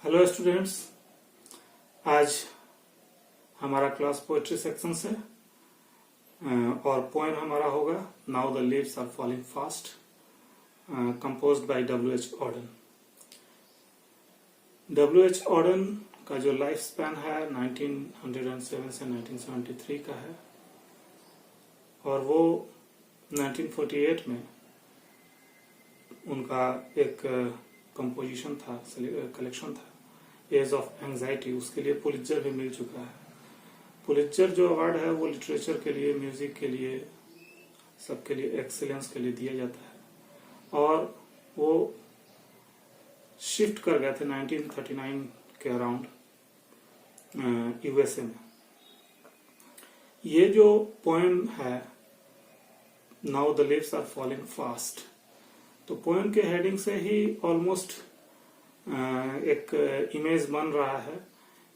Hello students, आज हमारा class poetry section से और पोएम हमारा होगा now the leaves are falling fast, composed by W.H. Auden. W.H. Auden का जो लाइफ स्पैन है 1907 से 1973 का है और वो 1948 में उनका एक कंपोजिशन था, कलेक्शन था एज ऑफ एंजाइटी, उसके लिए पुलित्जर भी मिल चुका है। पुलित्जर जो अवार्ड है वो लिटरेचर के लिए, म्यूजिक के लिए, सबके लिए एक्सीलेंस के लिए दिया जाता है और वो शिफ्ट कर गए थे 1939 के अराउंड यूएसए में। ये जो पोएम है now the leaves are falling fast, तो पोएम के हेडिंग से ही ऑलमोस्ट एक इमेज बन रहा है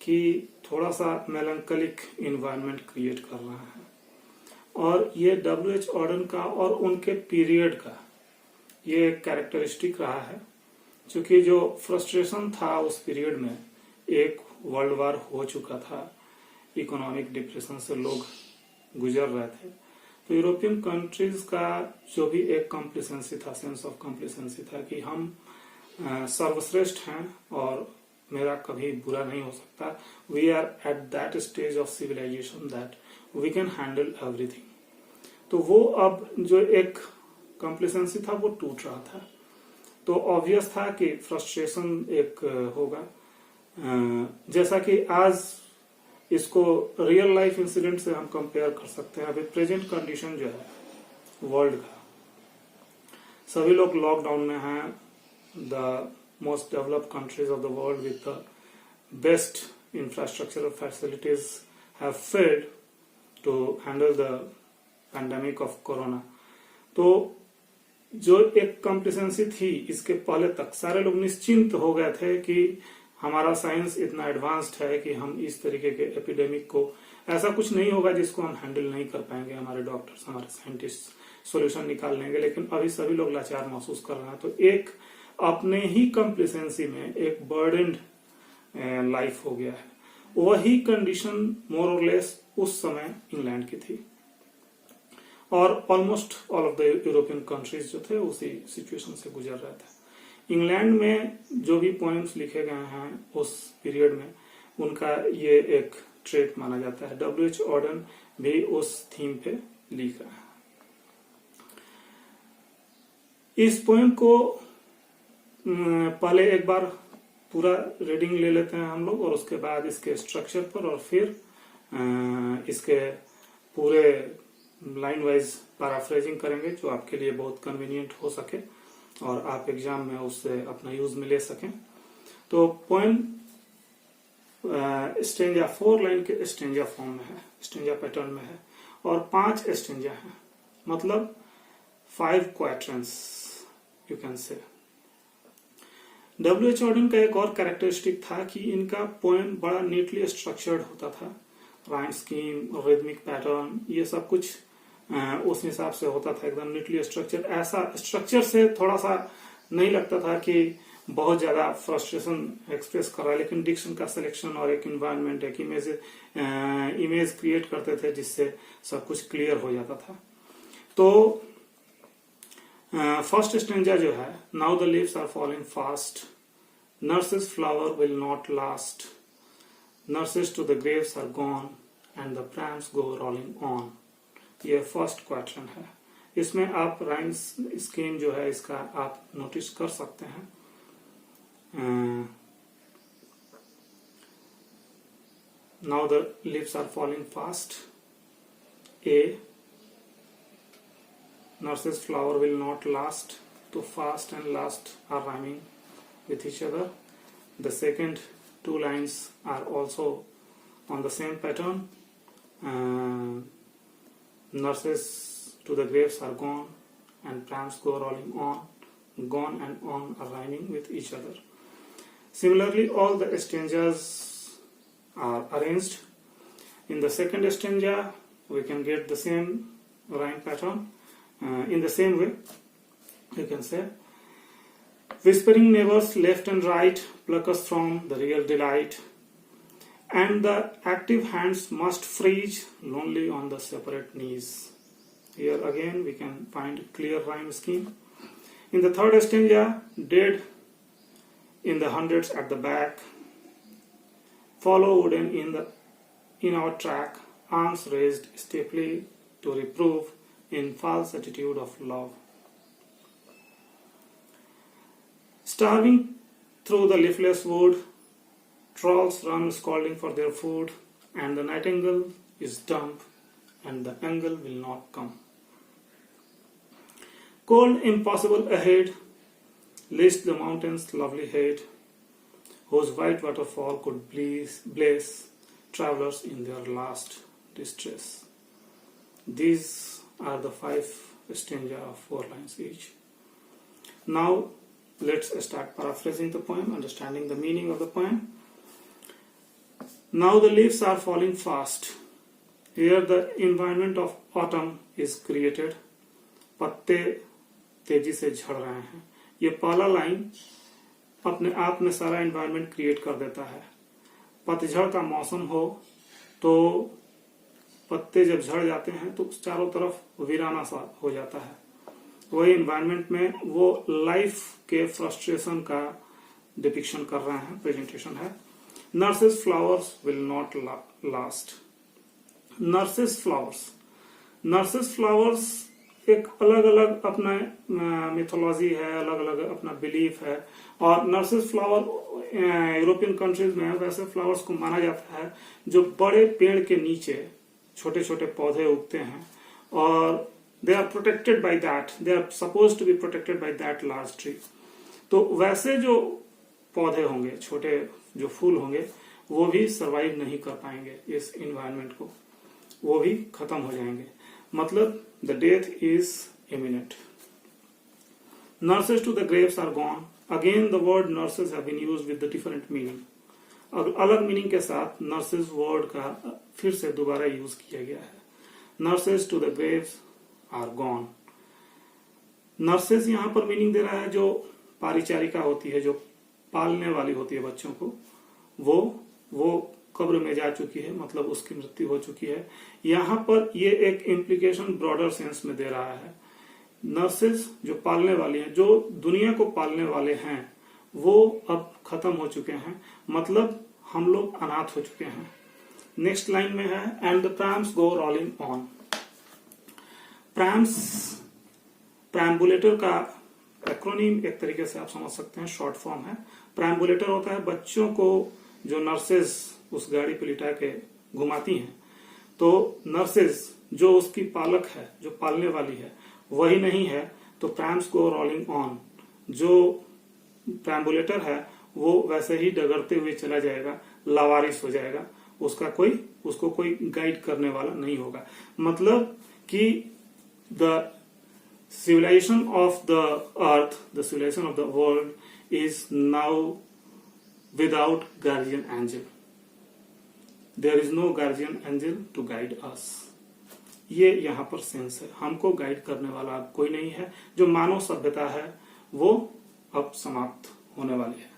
कि थोड़ा सा मेलंकलिक इन्वायरमेंट क्रिएट कर रहा है और ये W.H. ऑडन का और उनके पीरियड का ये एक कैरेक्टरिस्टिक रहा है, क्योंकि जो फ्रस्ट्रेशन था उस पीरियड में, एक वर्ल्ड वार हो चुका था, इकोनॉमिक डिप्रेशन से लोग गुजर रहे थे, तो यूरोपियन कंट्रीज का जो भी एक कॉम्प्लिसेंसी था, सेंस ऑफ कॉम्प्लिसेंसी था कि हम सर्वश्रेष्ठ हैं और मेरा कभी बुरा नहीं हो सकता। We are at that stage of civilization that we can handle everything. तो वो अब जो एक कॉम्प्लिसेंसी था वो टूट रहा था, तो ऑब्वियस था कि फ्रस्ट्रेशन एक होगा। जैसा कि आज इसको रियल लाइफ इंसिडेंट से हम कंपेयर कर सकते हैं। अभी प्रेजेंट कंडीशन जो है वर्ल्ड का, सभी लोग लॉकडाउन में हैं। The most developed countries of the world with the best infrastructural facilities have failed to handle the pandemic of corona. तो जो एक कॉम्प्लिसेंसी थी, इसके पहले तक सारे लोग निश्चिंत हो गए थे कि हमारा साइंस इतना एडवांस्ड है कि हम इस तरीके के एपिडेमिक को, ऐसा कुछ नहीं होगा जिसको हम हैंडल नहीं कर पाएंगे, हमारे डॉक्टर्स, हमारे साइंटिस्ट सोल्यूशन निकाल लेंगे। लेकिन अभी सभी लोग लाचार महसूस कर रहे हैं। तो एक अपने ही कॉम्प्लिसेंसी में एक बर्डन्ड लाइफ हो गया है। वही कंडीशन मोर और लेस उस समय इंग्लैंड की थी और almost all of the European countries जो थे उसी सिचुएशन से गुजर रहे थे। इंग्लैंड में जो भी पोएम्स लिखे गए हैं उस पीरियड में, उनका ये एक ट्रेट माना जाता है। W.H. ऑडन भी उस थीम पे लिख रहा है। इस पोएम को पहले एक बार पूरा रीडिंग ले लेते हैं हम लोग और उसके बाद इसके स्ट्रक्चर पर और फिर इसके पूरे लाइन वाइज पैराफ्रेजिंग करेंगे, जो आपके लिए बहुत कन्वीनियंट हो सके और आप एग्जाम में उससे अपना यूज में ले सकें। तो पोएम स्टेंजा 4 लाइन के स्टेंजा फॉर्म में है, स्टेंजा पैटर्न में है और 5 स्टेंजा है, मतलब 5 quadrants you can say. W.H. Auden का एक और कैरेक्टरिस्टिक था कि इनका पोएम बड़ा नीटली स्ट्रक्चर्ड होता था। राइम स्कीम, रिदमिक पैटर्न, ये सब कुछ उस हिसाब से होता था, एकदम नीटली स्ट्रक्चर्ड। ऐसा स्ट्रक्चर से थोड़ा सा नहीं लगता था कि बहुत ज्यादा फ्रस्ट्रेशन एक्सप्रेस कर रहा है, लेकिन डिक्शन का सिलेक्शन और एक इन्वायरमेंट, एक इमेज क्रिएट करते थे जिससे सब कुछ क्लियर हो जाता था। तो फर्स्ट स्टेंजा जो है, now the leaves are falling fast, nurse's flower will not last, nurses to the graves are gone and the prams go rolling on. ये फर्स्ट क्वेश्चन है। इसमें आप राइम्स स्कीम जो है इसका आप नोटिस कर सकते हैं। Now the leaves are falling fast, a Nurse's flower will not last, to fast and last are rhyming with each other. The second 2 lines are also on the same pattern. Nurses to the graves are gone and prams go rolling on. Gone and on are rhyming with each other. Similarly, all the stanzas are arranged. In the second stanza, we can get the same rhyme pattern. In the same way, you can say, Whispering neighbors left and right pluck us from the real delight, and the active hands must freeze lonely on the separate knees. Here again we can find clear rhyme scheme. In the third stanza, dead in the hundreds at the back, follow wooden in our track, arms raised steeply to reprove in false attitude of love. Starving through the leafless wood, trolls run scolding for their food, and the nightingale is dumb, and the angle will not come. Cold impossible ahead, lest the mountain's lovely head, whose white waterfall could bless travelers in their last distress. These are the 5 stanza of 4 lines each. Now let's start paraphrasing the poem, understanding the meaning of the poem. Now the leaves are falling fast. Here the environment of autumn is created. पत्ते तेजी से झड़ रहे हैं. ये पहला line अपने आप में सारा एनवायरनमेंट क्रिएट कर देता है. पतझड़ का मौसम हो तो पत्ते जब झड़ जाते हैं तो चारों तरफ वीराना सा हो जाता है. वही एनवायरनमेंट में वो लाइफ के फ्रस्ट्रेशन का डिपिक्शन कर रहे हैं, प्रेजेंटेशन है. Nurses flowers will not last. Nurses flowers एक अलग अलग अपना मिथोलॉजी है, अलग अलग अपना बिलीफ है. और नर्सेस फ्लावर यूरोपियन कंट्रीज में वैसे फ्लावर्स को माना जाता है जो बड़े पेड़ के नीचे छोटे छोटे पौधे उगते हैं, और they are protected by that, they are supposed to be protected by that large tree. तो वैसे जो पौधे होंगे, छोटे जो फूल होंगे, वो भी सरवाइव नहीं कर पाएंगे इस एनवायरनमेंट को, वो भी खत्म हो जाएंगे. मतलब the death is imminent. Nurses to the graves are gone. Again the word nurses have been used with the different meaning. अलग मीनिंग के साथ nurses वर्ड का फिर से दोबारा यूज किया गया है. Nurses to the graves are gone. Nurses यहाँ पर मीनिंग दे रहा है जो परिचारिका होती है, जो पालने वाली होती है बच्चों को, वो कब्र में जा चुकी है, मतलब उसकी मृत्यु हो चुकी है. यहाँ पर ये एक इम्प्लीकेशन ब्रॉडर सेंस में दे रहा है. नर्सेस जो पालने वाली हैं, जो दुनिया को पालने वाले हैं, वो अब खत्म हो चुके हैं, मतलब हम लोग अनाथ हो चुके हैं. नेक्स्ट लाइन में है and the prams go rolling on. Perambulator का एक्रोनीम एक तरीके से आप समझ सकते हैं, शॉर्ट फॉर्म है. प्रैम्बुलेटर होता है बच्चों को जो नर्सेज उस गाड़ी पे लिटा के घुमाती हैं. तो नर्सेज जो उसकी पालक है, जो पालने वाली है, वही नहीं है, तो प्रैम्स गो रोलिंग ऑन. जो प्रैम्बुलेटर है वो वैसे ही डगरते हुए चला जाएगा, लावारिस हो जाएगा, उसको कोई गाइड करने वाला नहीं होगा. मतलब कि the civilization of the earth, the civilization of the world is now without guardian angel. There is no guardian angel to guide us. ये यहाँ पर सेंस है, हमको गाइड करने वाला कोई नहीं है. जो मानव सभ्यता है वो अब समाप्त होने वाली है.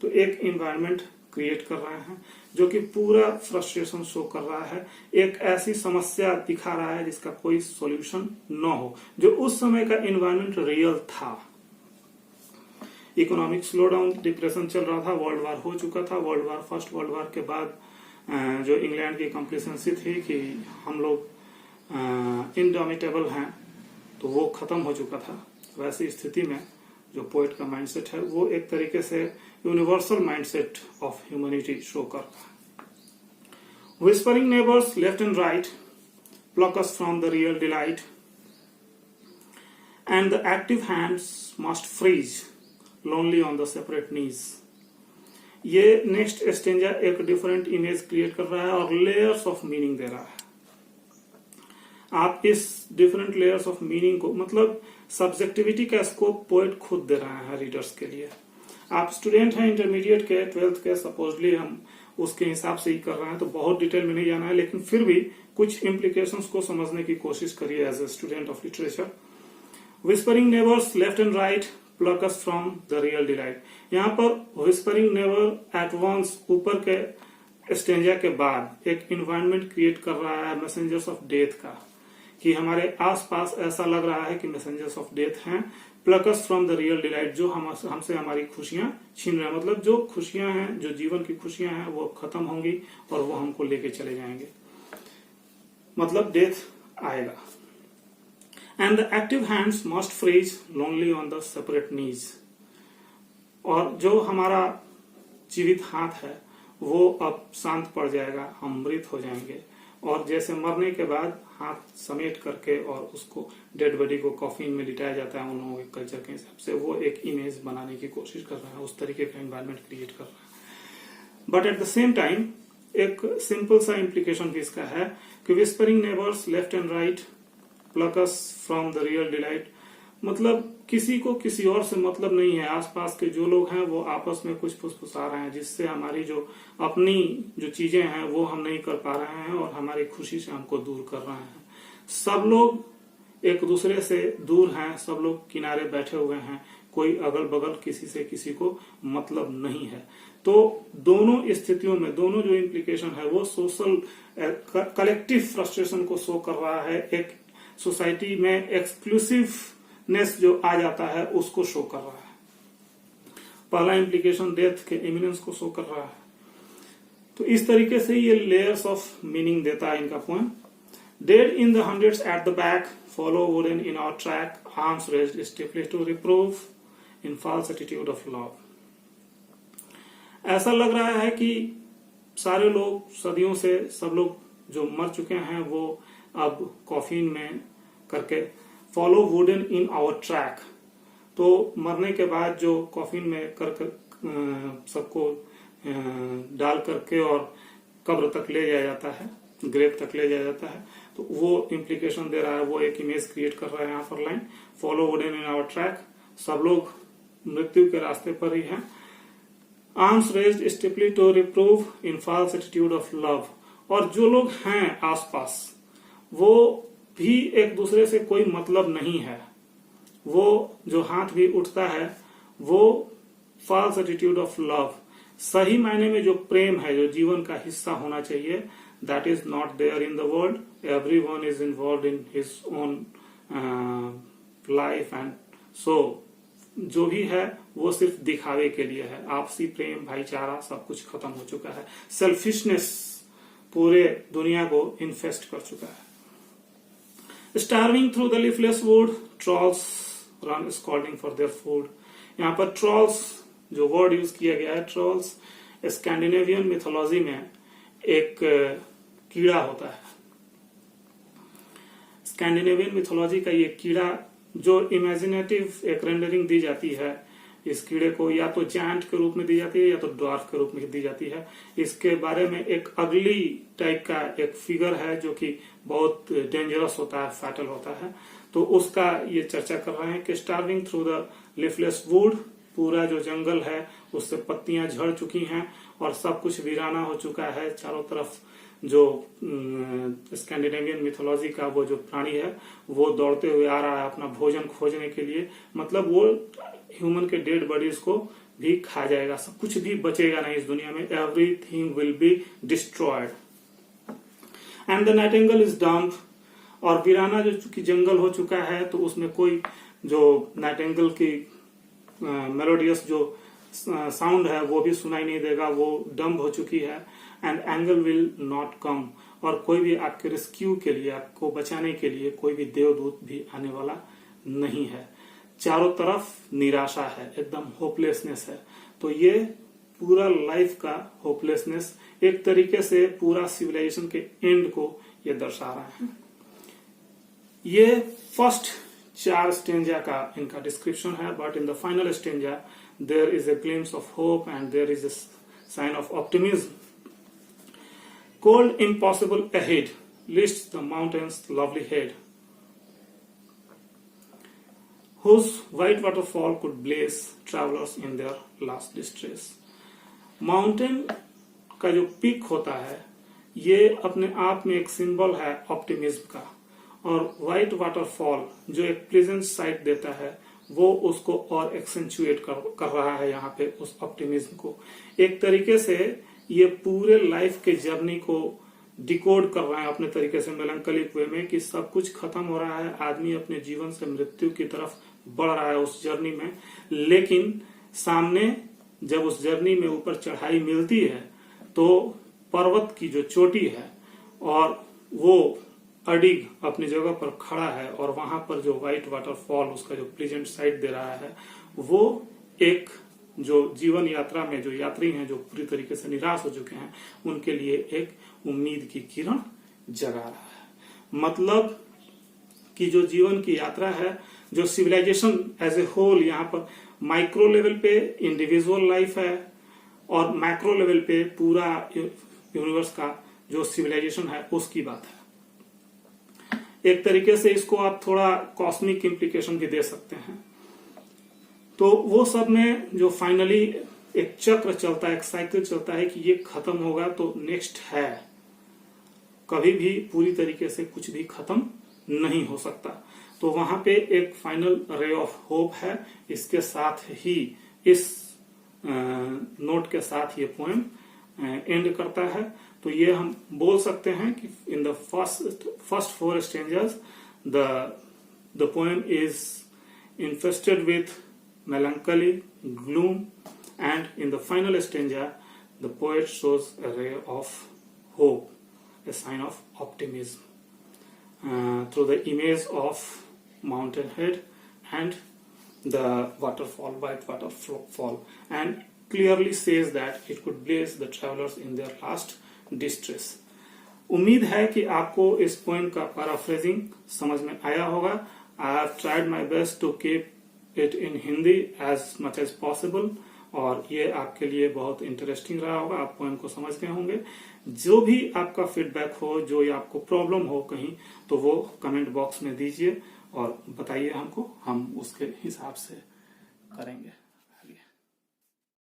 तो एक एनवायरनमेंट क्रिएट कर रहे हैं जो कि पूरा फ्रस्ट्रेशन शो कर रहा है, एक ऐसी समस्या दिखा रहा है जिसका कोई सॉल्यूशन न हो, जो उस समय का एनवायरनमेंट रियल था. इकोनॉमिक स्लोडाउन, डिप्रेशन चल रहा था, वर्ल्ड वार हो चुका था. फर्स्ट वर्ल्ड वार के बाद जो इंग्लैंड की कंप्लेसेंसी थी कि हम लोग इनडोमिटेबल हैं, तो वो खत्म हो चुका था. वैसी स्थिति में जो पोएट का माइंडसेट है वो एक तरीके से universal mindset of humanity show कर रहा है. Whispering neighbors left and right pluck us from the real delight, and the active hands must freeze lonely on the separate knees. ये नेक्स्ट स्टेंजा एक डिफरेंट इमेज क्रिएट कर रहा है और layers of meaning दे रहा है. आप इस डिफरेंट लेयर्स ऑफ मीनिंग को, मतलब सब्जेक्टिविटी का स्कोप पोएट खुद दे रहा है रीडर्स के लिए. आप स्टूडेंट हैं इंटरमीडिएट के, 12th के, सपोजली हम उसके हिसाब से ही कर रहे हैं, तो बहुत डिटेल में नहीं जाना है, लेकिन फिर भी कुछ इम्प्लीकेशंस को समझने की कोशिश करिए as a student of literature. Whispering neighbors left and right pluck us from the real delight. यहाँ पर whispering never at once ऊपर के स्टेंजा के बाद एक इन्वायरमेंट क्रिएट कर रहा है मैसेंजर्स ऑफ डेथ का, कि हमारे आसपास ऐसा लग रहा है कि मैसेंजर्स ऑफ डेथ हैं, pluck us from the real delight, जो हमसे हमारी खुशियां छीन रहे हैं। मतलब जो खुशियां हैं, जो जीवन की खुशियां हैं, वो खत्म होंगी और वो हमको लेके चले जाएंगे, मतलब डेथ आएगा। And the active hands must freeze lonely on the separate knees. और जो हमारा जीवित हाथ है वो अब शांत पड़ जाएगा, हम मृत हो जाएंगे, और जैसे मरने के बाद हाथ समेट करके और उसको डेड बॉडी को कॉफिन में लिटाया जाता है उन लोगों के कल्चर के हिसाब से, वो एक इमेज बनाने की कोशिश कर रहा है, उस तरीके का एनवायरनमेंट क्रिएट कर रहा है। But at the same time एक सिंपल सा इम्प्लीकेशन भी इसका है कि whispering neighbours left and right pluck us from the real delight, मतलब किसी को किसी और से मतलब नहीं है, आसपास के जो लोग हैं वो आपस में कुछ फुसफुसा रहे हैं जिससे हमारी जो अपनी जो चीजें हैं वो हम नहीं कर पा रहे हैं और हमारी खुशी से हमको दूर कर रहे हैं। सब लोग एक दूसरे से दूर हैं, सब लोग किनारे बैठे हुए हैं, कोई अगल बगल किसी से किसी को मतलब नहीं है। तो दोनों स्थितियों में दोनों जो इम्प्लीकेशन है वो सोशल कलेक्टिव फ्रस्ट्रेशन को शो कर रहा है, एक सोसाइटी में एक्सक्लूसिवनेस जो आ जाता है उसको शो कर रहा है। पहला इम्प्लीकेशन डेथ के इमिनेंस को शो कर रहा है। तो इस तरीके से ये लेयर्स ऑफ मीनिंग देता है इनका poem. Dead in the hundreds at the back follow wooden in our track, arms raised stiffly to reprove in false attitude of love. ऐसा लग रहा है कि सारे लोग सदियों से सब लोग जो मर चुके हैं वो अब कॉफिन में करके follow wooden in our track, तो मरने के बाद जो कॉफिन में कर सबको डाल करके और कब्र तक ले जाया जाता है, ग्रेव तक ले जाया जाता है, तो वो इम्प्लीकेशन दे रहा है, वो एक इमेज क्रिएट कर रहा है यहाँ पर line follow wooden in our track, सब लोग मृत्यु के रास्ते पर ही हैं। Arms raised stiffly to reprove in false attitude of love, और जो लोग हैं आसपास वो भी एक दूसरे से कोई मतलब नहीं है, वो जो हाथ भी उठता है वो फॉल्स एटीट्यूड ऑफ लव, सही मायने में जो प्रेम है, जो जीवन का हिस्सा होना चाहिए, that is not there in the world, everyone is involved in his own life, and so जो भी है वो सिर्फ दिखावे के लिए है। आपसी प्रेम, भाईचारा सब कुछ खत्म हो चुका है, सेल्फिशनेस पूरे दुनिया को इन्फेस्ट कर चुका है। Starving through the leafless wood, trolls run scolding for their food. यहाँ पर trolls जो वर्ड यूज किया गया है, trolls स्कैंडिनेवियन मिथोलॉजी में एक कीड़ा होता है। स्कैंडिनेवियन मिथोलॉजी का ये कीड़ा जो इमेजिनेटिव एक रेंडरिंग दी जाती है इस कीड़े को, या तो जायंट के रूप में दी जाती है या तो ड्वार्फ के रूप में दी जाती है। इसके बारे में एक अगली टाइप का एक फिगर है जो कि बहुत डेंजरस होता है, फैटल होता है, तो उसका ये चर्चा कर रहे हैं कि starving through the leafless would, पूरा जो जंगल है उससे पत्तियां झड़ चुकी हैं और सब कुछ वीराना हो चुका है चारों तरफ। जो स्कैंडिनेवियन मिथोलॉजी का वो जो प्राणी है वो दौड़ते हुए आ रहा है अपना भोजन खोजने के लिए, मतलब वो ह्यूमन के डेड बॉडीज को भी खा जाएगा, सब कुछ भी बचेगा नहीं इस दुनिया में, everything will be destroyed. And the nightingale is dumb, और वीराना जो चूंकि जंगल हो चुका है तो उसमें कोई जो नाइटिंगेल की मेलोडियस जो साउंड है वो भी सुनाई नहीं देगा, वो डम्प हो चुकी है। And angle will not come, और कोई भी आपके रेस्क्यू के लिए, आपको बचाने के लिए कोई भी देवदूत भी आने वाला नहीं है। चारों तरफ निराशा है, एकदम होपलेसनेस है। तो ये पूरा लाइफ का होपलेसनेस एक तरीके से पूरा सिविलाइजेशन के एंड को ये दर्शा रहा है। ये फर्स्ट 4 स्टेंजा का इनका डिस्क्रिप्शन है, but in the final stanza there is a glimpse of hope and there is a sign of optimism. Cold impossible ahead, lists the mountain's lovely head, whose white waterfall could bless travelers in their last distress. Mountain का जो peak होता है ये अपने आप में एक symbol है ऑप्टिमिज्म का, और व्हाइट वाटरफॉल जो एक प्लेजेंट साइट देता है वो उसको और एक्सेंचुएट कर रहा है यहाँ पे उस ऑप्टिमिज्म को। एक तरीके से ये पूरे लाइफ के जर्नी को डिकोड कर रहा है अपने तरीके से मेलंकलिक वे में, कि सब कुछ खत्म हो रहा है, आदमी अपने जीवन से मृत्यु की तरफ बढ़ रहा है उस जर्नी में। लेकिन सामने जब उस जर्नी में ऊपर चढ़ाई मिलती है तो पर्वत की जो चोटी है और वो अडिग अपनी जगह पर खड़ा है और वहां पर जो व्हाइट वाटरफॉल उसका जो प्लेजेंट साइड दे रहा है, वो एक जो जीवन यात्रा में जो यात्री हैं जो पूरी तरीके से निराश हो चुके हैं उनके लिए एक उम्मीद की किरण जगा रहा है। मतलब कि जो जीवन की यात्रा है, जो सिविलाइजेशन एज ए होल, यहाँ पर माइक्रो लेवल पे इंडिविजुअल लाइफ है और मैक्रो लेवल पे पूरा यूनिवर्स का जो सिविलाइजेशन है उसकी बात है। एक तरीके से इसको आप थोड़ा कॉस्मिक इम्प्लीकेशन भी दे सकते हैं। तो वो सब में जो फाइनली एक चक्र चलता है, एक साइकिल चलता है कि ये खत्म होगा तो नेक्स्ट है, कभी भी पूरी तरीके से कुछ भी खत्म नहीं हो सकता। तो वहां पे एक फाइनल रे ऑफ होप है। इसके साथ ही इस नोट के साथ ये पोएम एंड करता है। तो ये हम बोल सकते हैं कि in the first 4 stanzas the poem is infested with melancholy, gloom, and in the final stanza, the poet shows a ray of hope, a sign of optimism, through the image of mountain head and the waterfall, white waterfall, and clearly says that it could bless the travelers in their last distress. उम्मीद है कि आपको इस poem का paraphrasing समझ में आया होगा। I have tried my best to keep it in Hindi as much as possible, और ये आपके लिए बहुत इंटरेस्टिंग रहा होगा, आप पोएम को समझ गए होंगे। जो भी आपका फीडबैक हो, जो या आपको प्रॉब्लम हो कहीं, तो वो कमेंट बॉक्स में दीजिए और बताइए हमको, हम उसके हिसाब से करेंगे।